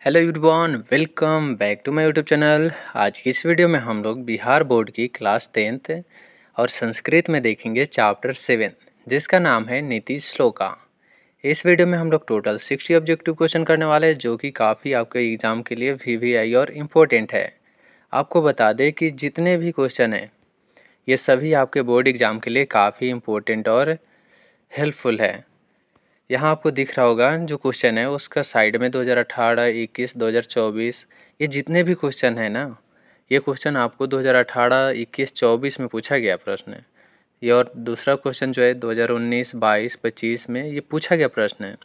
Hello everyone, welcome back to my YouTube channel. आज की इस वीडियो में हम लोग बिहार बोर्ड की क्लास 10th और संस्कृत में देखेंगे चैप्टर 7 जिसका नाम है नीति श्लोका। इस वीडियो में हम लोग टोटल 60 ऑब्जेक्टिव क्वेश्चन करने वाले हैं जो कि काफ़ी आपके एग्ज़ाम के लिए वीवीआई और इम्पोर्टेंट है। आपको बता दें कि जितने भी क्वेश्चन हैं ये सभी आपके बोर्ड एग्ज़ाम के लिए काफ़ी इम्पोर्टेंट और हेल्पफुल है। यहाँ आपको दिख रहा होगा जो क्वेश्चन है उसका साइड में 2018, 21, 2024 ये जितने भी क्वेश्चन है ना, ये क्वेश्चन आपको 2018, 21, 24 में पूछा गया प्रश्न है। ये और दूसरा क्वेश्चन जो है 2019, 22, 25 में ये पूछा गया प्रश्न है।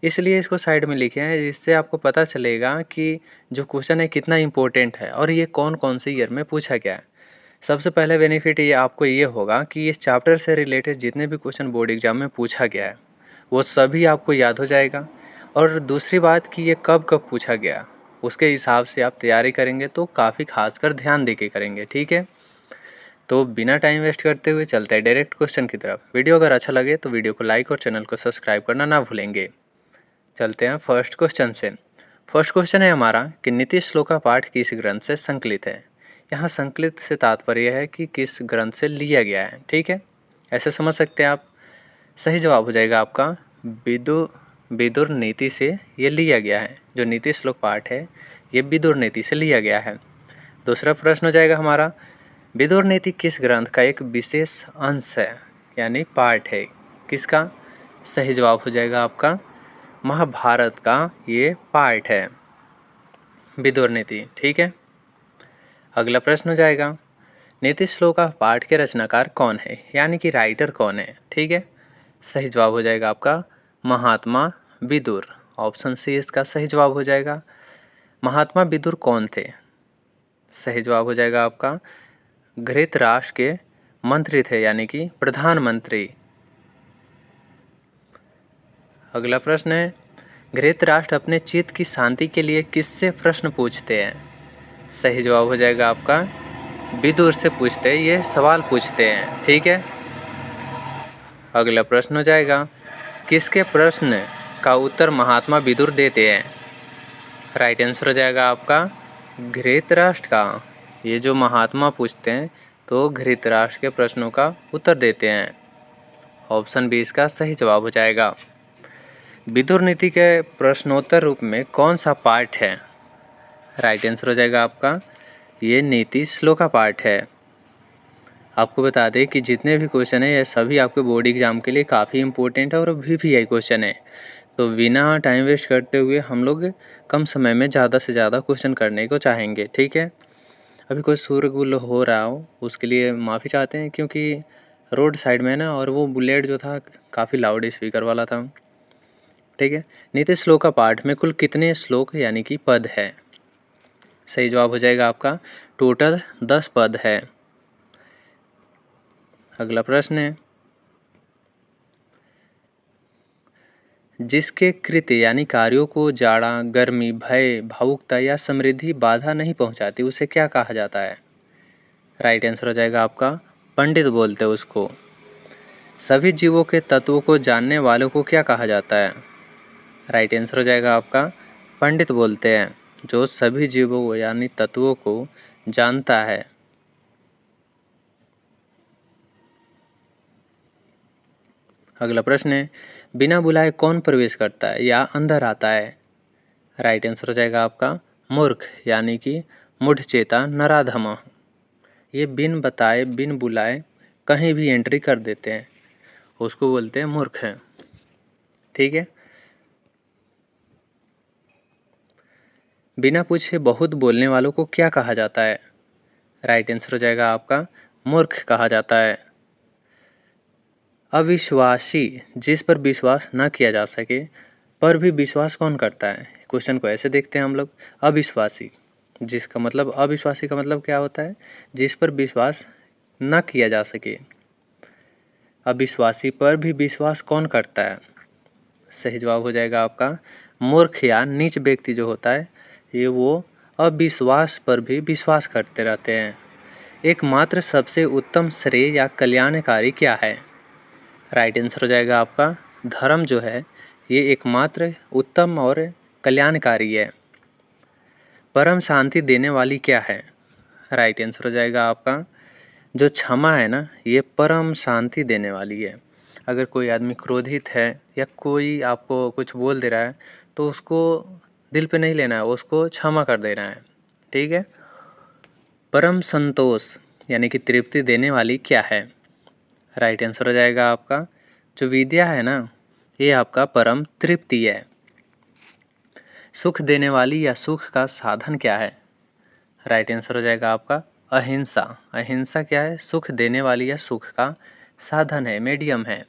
इसलिए इसको साइड में लिखे हैं जिससे आपको पता चलेगा कि जो क्वेश्चन है कितना इम्पोर्टेंट है और ये कौन कौन से ईयर में पूछा गया है। सबसे पहले बेनिफिट ये आपको ये होगा कि इस चैप्टर से रिलेटेड जितने भी क्वेश्चन बोर्ड एग्जाम में पूछा गया है वो सभी आपको याद हो जाएगा। और दूसरी बात कि ये कब कब पूछा गया उसके हिसाब से आप तैयारी करेंगे तो काफ़ी खासकर ध्यान दे के करेंगे, ठीक है। तो बिना टाइम वेस्ट करते हुए चलते हैं डायरेक्ट क्वेश्चन की तरफ। वीडियो अगर अच्छा लगे तो वीडियो को लाइक और चैनल को सब्सक्राइब करना ना भूलेंगे। चलते हैं फर्स्ट क्वेश्चन से। फर्स्ट क्वेश्चन है हमारा कि नीति श्लोका पाठ किस ग्रंथ से संकलित है। यहाँ संकलित से तात्पर्य है कि किस ग्रंथ से लिया गया है, ठीक है, ऐसे समझ सकते हैं आप। सही जवाब हो जाएगा आपका विदुर नीति से ये लिया गया है। जो नीति श्लोक पाठ है ये विदुर नीति से लिया गया है। दूसरा प्रश्न हो जाएगा हमारा विदुर नीति किस ग्रंथ का एक विशेष अंश है यानी पार्ट है, किसका। सही जवाब हो जाएगा आपका महाभारत का ये पार्ट है विदुर नीति, ठीक है। अगला प्रश्न हो जाएगा नीति श्लोका पाठ के रचनाकार कौन है यानी कि राइटर कौन है, ठीक है। सही जवाब हो जाएगा आपका महात्मा विदुर। ऑप्शन सी इसका सही जवाब हो जाएगा। महात्मा विदुर कौन थे। सही जवाब हो जाएगा आपका धृतराष्ट्र के मंत्री थे यानी कि प्रधानमंत्री। अगला प्रश्न है धृतराष्ट्र अपने चित्त की शांति के लिए किससे प्रश्न पूछते हैं। सही जवाब हो जाएगा आपका विदुर से पूछते हैं, ये सवाल पूछते हैं, ठीक है। अगला प्रश्न हो जाएगा किसके प्रश्न का उत्तर महात्मा विदुर देते हैं। राइट आंसर हो जाएगा आपका धृतराष्ट्र का। ये जो महात्मा पूछते हैं तो धृतराष्ट्र के प्रश्नों का उत्तर देते हैं। ऑप्शन बी इसका सही जवाब हो जाएगा। विदुर नीति के प्रश्नोत्तर रूप में कौन सा पाठ है। राइट आंसर हो जाएगा आपका ये नीति श्लोका पाठ है। आपको बता दें कि जितने भी क्वेश्चन है ये सभी आपके बोर्ड एग्जाम के लिए काफ़ी इंपॉर्टेंट है और वीवीआई क्वेश्चन है। तो बिना टाइम वेस्ट करते हुए हम लोग कम समय में ज़्यादा से ज़्यादा क्वेश्चन करने को चाहेंगे, ठीक है। अभी कोई शोरगुल हो रहा हो उसके लिए माफ़ी चाहते हैं क्योंकि रोड साइड में ना और वो बुलेट जो था काफ़ी लाउड स्पीकर वाला था, ठीक है। नीति श्लोक का पाठ में कुल कितने श्लोक यानी कि पद है। सही जवाब हो जाएगा आपका टोटल 10 पद है। अगला प्रश्न है जिसके कृत्य यानी कार्यों को जाड़ा, गर्मी, भय, भावुकता या समृद्धि बाधा नहीं पहुंचाती उसे क्या कहा जाता है। राइट आंसर हो जाएगा आपका पंडित बोलते हैं उसको। सभी जीवों के तत्वों को जानने वालों को क्या कहा जाता है। राइट आंसर हो जाएगा आपका पंडित बोलते हैं जो सभी जीवों को यानी तत्वों को जानता है। अगला प्रश्न है बिना बुलाए कौन प्रवेश करता है या अंदर आता है। राइट आंसर हो जाएगा आपका मूर्ख यानी कि मूढ़चेता नराधम। ये बिन बताए बिन बुलाए कहीं भी एंट्री कर देते हैं उसको बोलते हैं मूर्ख हैं, ठीक है। बिना पूछे बहुत बोलने वालों को क्या कहा जाता है। राइट आंसर हो जाएगा आपका मूर्ख कहा जाता है। अविश्वासी जिस पर विश्वास न किया जा सके पर भी विश्वास कौन करता है। क्वेश्चन को ऐसे देखते हैं हम लोग अविश्वासी जिसका मतलब अविश्वासी का मतलब क्या होता है जिस पर विश्वास न किया जा सके। अविश्वासी पर भी विश्वास कौन करता है। सही जवाब हो जाएगा आपका मूर्ख या नीच व्यक्ति जो होता है ये वो अविश्वास पर भी विश्वास करते रहते हैं। एकमात्र सबसे उत्तम श्रेय या कल्याणकारी क्या है। राइट आंसर हो जाएगा आपका धर्म जो है ये एकमात्र उत्तम और कल्याणकारी है। परम शांति देने वाली क्या है? राइट आंसर हो जाएगा आपका जो क्षमा है ना, ये परम शांति देने वाली है। अगर कोई आदमी क्रोधित है या कोई आपको कुछ बोल दे रहा है तो उसको दिल पे नहीं लेना है, उसको क्षमा कर देना है। ठीक है। परम संतोष यानी कि तृप्ति देने वाली क्या है? राइट आंसर हो जाएगा आपका जो विद्या है ना, ये आपका परम तृप्ति है। सुख देने वाली या सुख का साधन क्या है? राइट आंसर हो जाएगा आपका अहिंसा। अहिंसा क्या है? सुख देने वाली या सुख का साधन है, मीडियम है।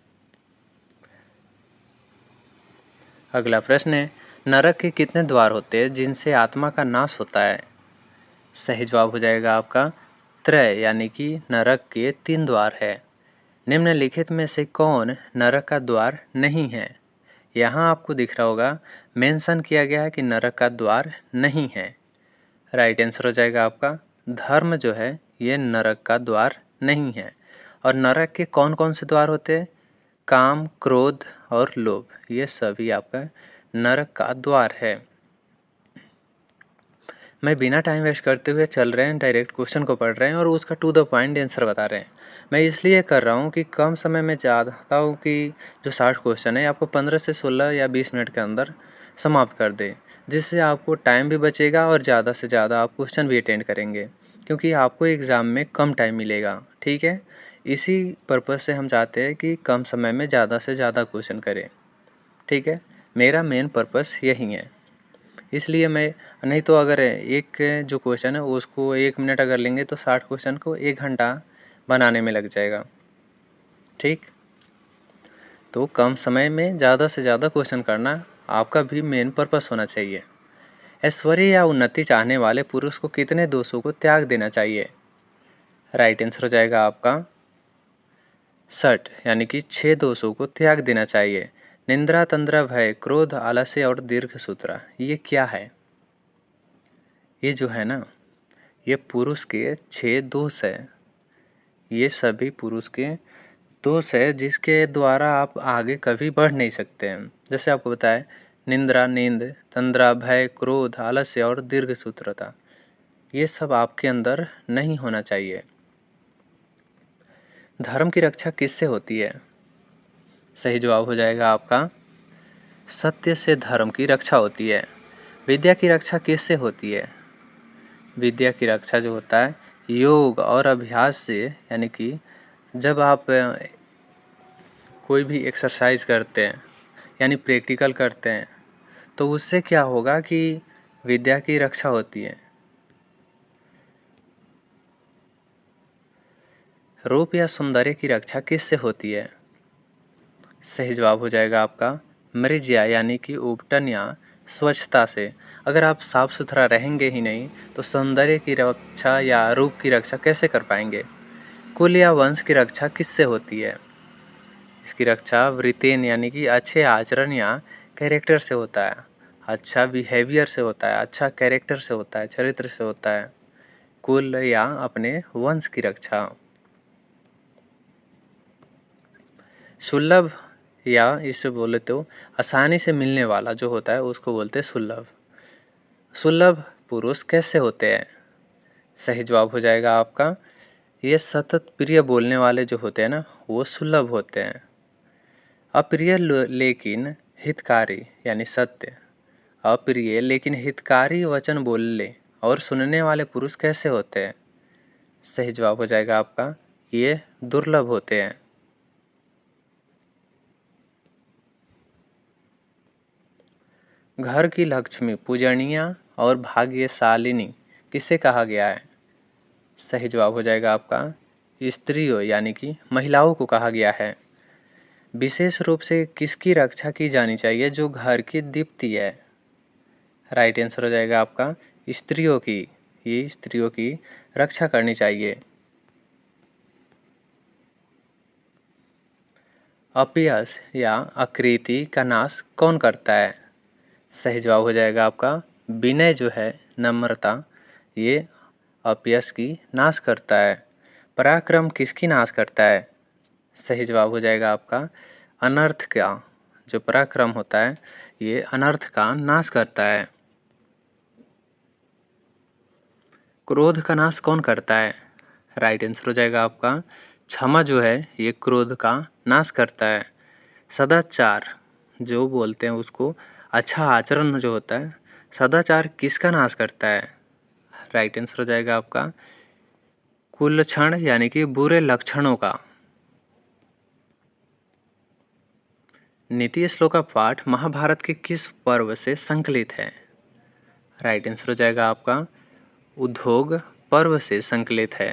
अगला प्रश्न है, नरक के कितने द्वार होते हैं जिनसे आत्मा का नाश होता है? सही जवाब हो जाएगा आपका त्रय यानी कि नरक के 3 द्वार है। निम्नलिखित में से कौन नरक का द्वार नहीं है? यहाँ आपको दिख रहा होगा मेंशन किया गया है कि नरक का द्वार नहीं है। राइट आंसर हो जाएगा आपका धर्म जो है ये नरक का द्वार नहीं है। और नरक के कौन कौन से द्वार होते हैं? काम, क्रोध और लोभ, ये सभी आपका नरक का द्वार है। मैं बिना टाइम वेस्ट करते हुए चल रहे हैं, डायरेक्ट क्वेश्चन को पढ़ रहे हैं और उसका टू द पॉइंट आंसर बता रहे हैं। मैं इसलिए कर रहा हूँ कि कम समय में चाहता हूँ कि जो 60 क्वेश्चन है आपको 15 से 16 या 20 मिनट के अंदर समाप्त कर दे, जिससे आपको टाइम भी बचेगा और ज़्यादा से ज़्यादा आप क्वेश्चन भी अटेंड करेंगे, क्योंकि आपको एग्ज़ाम में कम टाइम मिलेगा। ठीक है, इसी पर्पज़ से हम चाहते हैं कि कम समय में ज़्यादा से ज़्यादा क्वेश्चन करें। ठीक है, मेरा मेन पर्पज़ यही है। इसलिए मैं नहीं तो अगर एक जो क्वेश्चन है उसको 1 मिनट अगर लेंगे तो 60 क्वेश्चन को 1 घंटा बनाने में लग जाएगा। ठीक, तो कम समय में ज़्यादा से ज़्यादा क्वेश्चन करना आपका भी मेन पर्पस होना चाहिए। ऐश्वर्य या उन्नति चाहने वाले पुरुष को कितने दोषों को त्याग देना चाहिए? राइट आंसर हो जाएगा आपका 60 यानी कि 6 दोषों को त्याग देना चाहिए। निंद्रा, तंद्रा, भय, क्रोध, आलस्य और दीर्घ सूत्रा, ये क्या है? ये जो है ना, ये पुरुष के 6 दोष है। ये सभी पुरुष के दोष है जिसके द्वारा आप आगे कभी बढ़ नहीं सकते हैं। जैसे आपको बताया निंद्रा, नींद, तंद्रा, भय, क्रोध, आलस्य और दीर्घ सूत्रता, ये सब आपके अंदर नहीं होना चाहिए। धर्म की रक्षा किससे होती है? सही जवाब हो जाएगा आपका सत्य से धर्म की रक्षा होती है। विद्या की रक्षा किससे होती है? विद्या की रक्षा जो होता है योग और अभ्यास से, यानी कि जब आप कोई भी एक्सरसाइज करते हैं यानी प्रैक्टिकल करते हैं तो उससे क्या होगा कि विद्या की रक्षा होती है। रूप या सौंदर्य की रक्षा किससे होती है? सही जवाब हो जाएगा आपका मृज्या यानी कि उपटन या स्वच्छता से। अगर आप साफ सुथरा रहेंगे ही नहीं तो सौंदर्य की रक्षा या रूप की रक्षा कैसे कर पाएंगे? कुल या वंश की रक्षा किससे होती है? इसकी रक्षा वृत्तेन यानी कि अच्छे आचरण या कैरेक्टर से होता है। अच्छा बिहेवियर से होता है, अच्छा कैरेक्टर से होता है, चरित्र से होता है। कुल या अपने वंश की रक्षा। सुलभ या इससे बोले तो आसानी से मिलने वाला जो होता है उसको बोलते हैं सुलभ। सुलभ पुरुष कैसे होते हैं? सही जवाब हो जाएगा आपका ये सतत प्रिय बोलने वाले जो होते हैं ना वो सुलभ होते हैं। अप्रिय लेकिन हितकारी यानी सत्य। अप्रिय लेकिन हितकारी वचन बोलने और सुनने वाले पुरुष कैसे होते हैं? सही जवाब हो जाएगा आपका ये दुर्लभ होते हैं। घर की लक्ष्मी पूजनीय और भाग्यशालिनी किसे कहा गया है? सही जवाब हो जाएगा आपका स्त्रियों यानी कि महिलाओं को कहा गया है। विशेष रूप से किसकी रक्षा की जानी चाहिए जो घर की दीप्ति है? राइट आंसर हो जाएगा आपका स्त्रियों की। ये स्त्रियों की रक्षा करनी चाहिए। अपयश या आकृति का नाश कौन करता है? सही जवाब हो जाएगा आपका विनय जो है, नम्रता, ये अपयश की नाश करता है। पराक्रम किसकी नाश करता है? सही जवाब हो जाएगा आपका अनर्थ का। जो पराक्रम होता है ये अनर्थ का नाश करता है। क्रोध का नाश कौन करता है? राइट आंसर हो जाएगा आपका क्षमा जो है ये क्रोध का नाश करता है। सदाचार जो बोलते हैं उसको, अच्छा आचरण जो होता है, सदाचार किसका नाश करता है? राइट आंसर हो जाएगा आपका कुलक्षण यानी कि बुरे लक्षणों का। नीति श्लोक का पाठ महाभारत के किस पर्व से संकलित है? राइट आंसर हो जाएगा आपका उद्योग पर्व से संकलित है।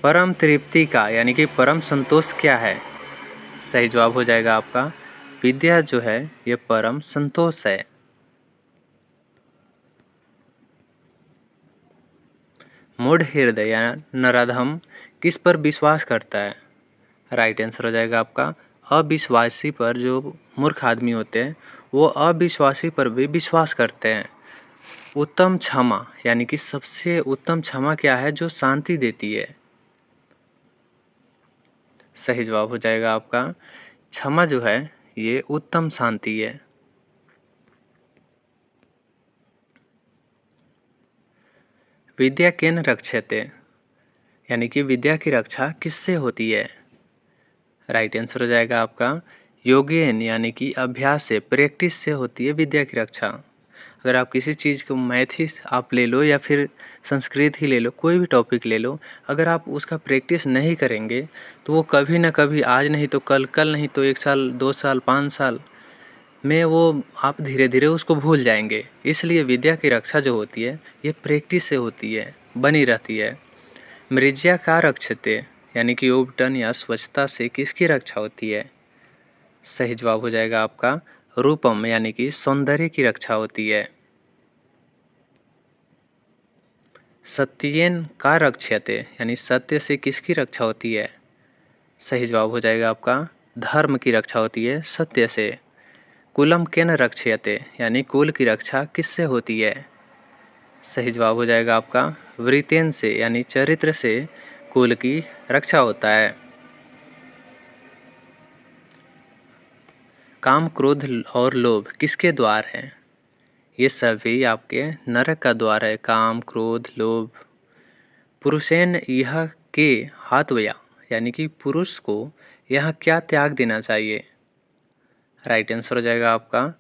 परम तृप्ति का यानी कि परम संतोष क्या है? सही जवाब हो जाएगा आपका विद्या जो है ये परम संतोष है। मूढ़ हृदय या नराधम किस पर विश्वास करता है? राइट आंसर हो जाएगा आपका अविश्वासी पर। जो मूर्ख आदमी होते हैं वो अविश्वासी पर भी विश्वास करते हैं। उत्तम क्षमा यानी कि सबसे उत्तम क्षमा क्या है जो शांति देती है? सही जवाब हो जाएगा आपका क्षमा जो है ये उत्तम शांति है। विद्या केन रक्षते यानी कि विद्या की रक्षा किससे होती है? राइट आंसर हो जाएगा आपका योगेन यानी कि अभ्यास से, प्रैक्टिस से होती है विद्या की रक्षा। अगर आप किसी चीज़ को मैथ ही आप ले लो या फिर संस्कृत ही ले लो, कोई भी टॉपिक ले लो, अगर आप उसका प्रैक्टिस नहीं करेंगे तो वो कभी ना कभी, आज नहीं तो कल, कल नहीं तो 1 साल 2 साल 5 साल में वो आप धीरे धीरे उसको भूल जाएंगे। इसलिए विद्या की रक्षा जो होती है ये प्रैक्टिस से होती है, बनी रहती है। मृज्या का रक्षते यानी कि उपटन या स्वच्छता से किसकी रक्षा होती है? सही जवाब हो जाएगा आपका रूपम यानी कि सौंदर्य की रक्षा होती है। सत्येन का रक्षते यानी सत्य से किसकी रक्षा होती है? सही जवाब हो जाएगा आपका धर्म की रक्षा होती है सत्य से। कुलम केन रक्षयते यानी कुल की रक्षा किससे होती है? सही जवाब हो जाएगा आपका वृतेन से यानी चरित्र से कुल की रक्षा होता है। काम क्रोध और लोभ किसके द्वार हैं? ये सभी आपके नरक का द्वार है। काम क्रोध लोभ। पुरुषेन यह के हात्वया यानी कि पुरुष को यह क्या त्याग देना चाहिए? राइट आंसर हो जाएगा आपका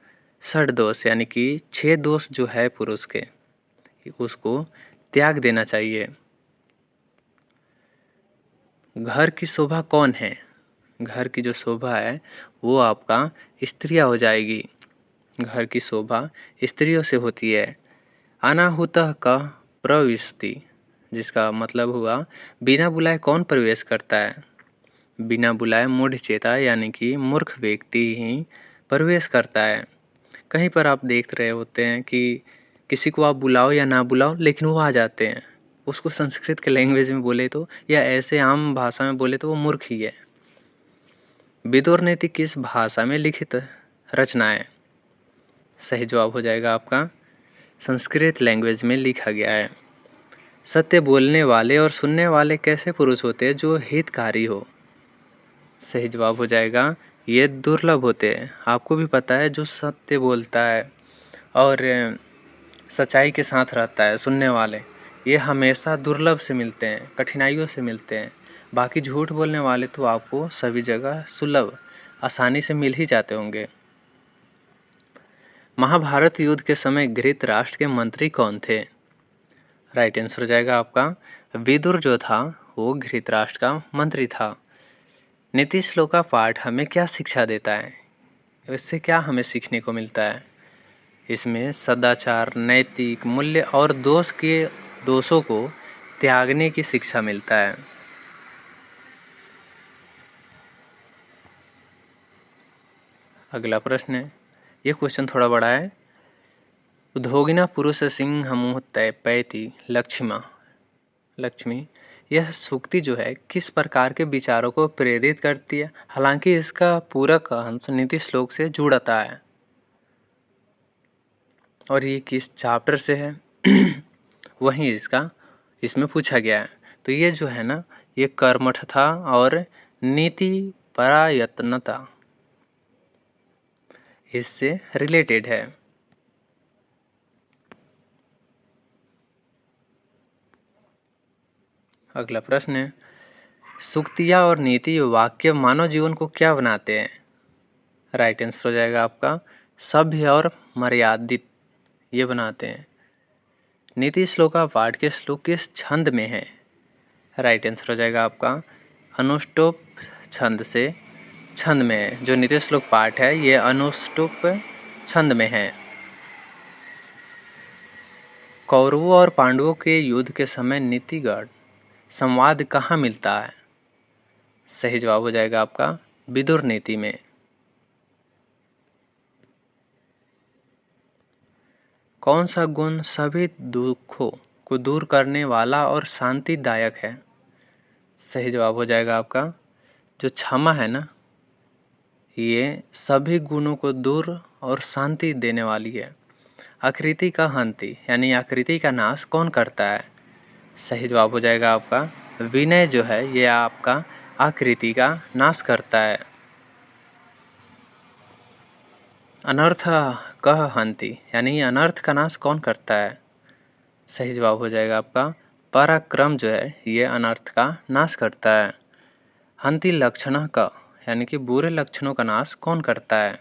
षड दोष यानी कि 6 दोष जो है पुरुष के, उसको त्याग देना चाहिए। घर की शोभा कौन है? घर की जो शोभा है वो आपका स्त्रियाँ हो जाएगी। घर की शोभा स्त्रियों से होती है। अनाहुतः का प्रविशति जिसका मतलब हुआ बिना बुलाए कौन प्रवेश करता है? बिना बुलाए मूढ़चेता यानी कि मूर्ख व्यक्ति ही प्रवेश करता है। कहीं पर आप देख रहे होते हैं कि किसी को आप बुलाओ या ना बुलाओ लेकिन वो आ जाते हैं। उसको संस्कृत के लैंग्वेज में बोले तो या ऐसे आम भाषा में बोले तो वो मूर्ख ही है। विदुर नीति किस भाषा में लिखित रचना है? सही जवाब हो जाएगा आपका संस्कृत लैंग्वेज में लिखा गया है। सत्य बोलने वाले और सुनने वाले कैसे पुरुष होते हैं जो हितकारी हो? सही जवाब हो जाएगा ये दुर्लभ होते हैं। आपको भी पता है जो सत्य बोलता है और सच्चाई के साथ रहता है, सुनने वाले, ये हमेशा दुर्लभ से मिलते हैं, कठिनाइयों से मिलते हैं। बाकी झूठ बोलने वाले तो आपको सभी जगह सुलभ आसानी से मिल ही जाते होंगे। महाभारत युद्ध के समय धृतराष्ट्र के मंत्री कौन थे? राइट आंसर हो जाएगा आपका विदुर जो था वो धृतराष्ट्र का मंत्री था। नीति श्लोक का पाठ हमें क्या शिक्षा देता है? इससे क्या हमें सीखने को मिलता है? इसमें सदाचार, नैतिक मूल्य और दोषों को त्यागने की शिक्षा मिलता है। अगला प्रश्न है, ये क्वेश्चन थोड़ा बड़ा है। उद्योगिना पुरुष सिंह मुँह तय पैती लक्ष्मी यह सूक्ति जो है किस प्रकार के विचारों को प्रेरित करती है? हालांकि इसका पूरक अंश नीति श्लोक से जुड़ता है। और ये किस चैप्टर से है वहीं इसमें पूछा गया है। तो ये जो है ना ये कर्मठता और नीति परायत्नता इससे रिलेटेड है। अगला प्रश्न है, सूक्तियाँ और नीति वाक्य मानव जीवन को क्या बनाते हैं? राइट आंसर हो जाएगा आपका सभ्य और मर्यादित, ये बनाते हैं। नीति श्लोका पाठ के श्लोक किस छंद में है? राइट आंसर हो जाएगा आपका अनुष्टुप छंद से छंद में है। जो नीति श्लोक पाठ है ये अनुष्टुप छंद में है। कौरवों और पांडवों के युद्ध के समय नीतिगत संवाद कहाँ मिलता है? सही जवाब हो जाएगा आपका विदुर नीति में। कौन सा गुण सभी दुखों को दूर करने वाला और शांतिदायक है? सही जवाब हो जाएगा आपका जो क्षमा है ना, ये सभी गुणों को दूर और शांति देने वाली है। आकृति का हंति यानी आकृति का नाश कौन करता है? सही जवाब हो जाएगा आपका विनय जो है ये आपका आकृति का नाश करता है। अनर्थ कह हंति यानी अनर्थ का नाश कौन करता है? सही जवाब हो जाएगा आपका पराक्रम जो है ये अनर्थ का नाश करता है। हंति लक्षण का यानी कि बुरे लक्षणों का नाश कौन करता है?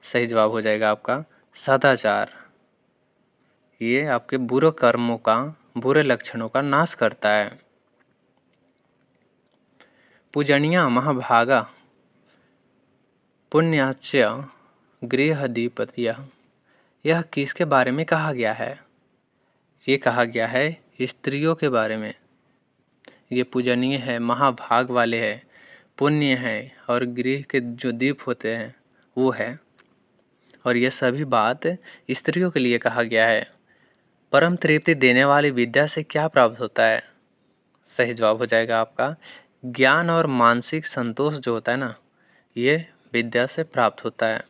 सही जवाब हो जाएगा आपका सदाचार, ये आपके बुरे कर्मों का बुरे लक्षणों का नाश करता है। पूजनीय महाभागा पुण्याच्य गृहधिपत्य, यह किसके बारे में कहा गया है? ये कहा गया है स्त्रियों के बारे में। ये पूजनीय है, महाभाग वाले हैं, पुण्य है और गृह के जो दीप होते हैं वो है। और ये सभी बात स्त्रियों के लिए कहा गया है। परम तृप्ति देने वाली विद्या से क्या प्राप्त होता है? सही जवाब हो जाएगा आपका ज्ञान और मानसिक संतोष जो होता है ना, ये विद्या से प्राप्त होता है।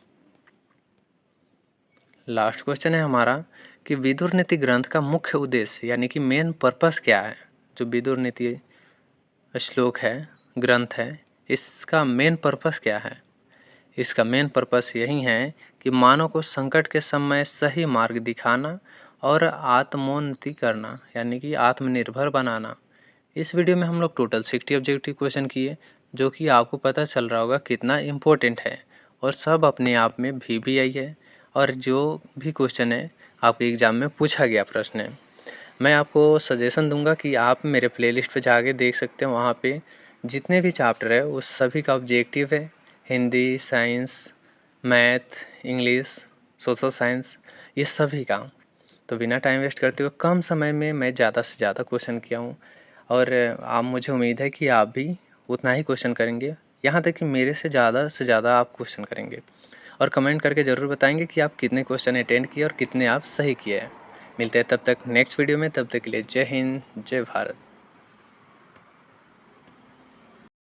लास्ट क्वेश्चन है हमारा कि विदुर नीति ग्रंथ का मुख्य उद्देश्य यानी कि मेन पर्पस क्या है? जो विदुर नीति श्लोक है, ग्रंथ है, इसका मेन पर्पस क्या है? इसका मेन पर्पस यही है कि मानव को संकट के समय सही मार्ग दिखाना और आत्मोन्नति करना यानी कि आत्मनिर्भर बनाना। इस वीडियो में हम लोग टोटल 60 ऑब्जेक्टिव क्वेश्चन किए, जो कि आपको पता चल रहा होगा कितना इम्पोर्टेंट है और सब अपने आप में भी आई है और जो भी क्वेश्चन है आपके एग्ज़ाम में पूछा गया प्रश्न है। मैं आपको सजेशन दूंगा कि आप मेरे प्लेलिस्ट पे जाके देख सकते हैं, वहाँ पे जितने भी चैप्टर है उस सभी का ऑब्जेक्टिव है, Hindi, science, math, English, social science, ये सभी का। तो बिना टाइम वेस्ट करते हुए कम समय में मैं ज़्यादा से ज़्यादा क्वेश्चन किया हूँ और आप मुझे उम्मीद है कि आप भी उतना ही क्वेश्चन करेंगे, यहाँ तक कि मेरे से ज़्यादा आप क्वेश्चन करेंगे। और कमेंट करके ज़रूर बताएंगे कि आप कितने क्वेश्चन अटेंड किए और कितने आप सही किए हैं। मिलते हैं तब तक नेक्स्ट वीडियो में, तब तक के लिए जय हिंद, जय भारत।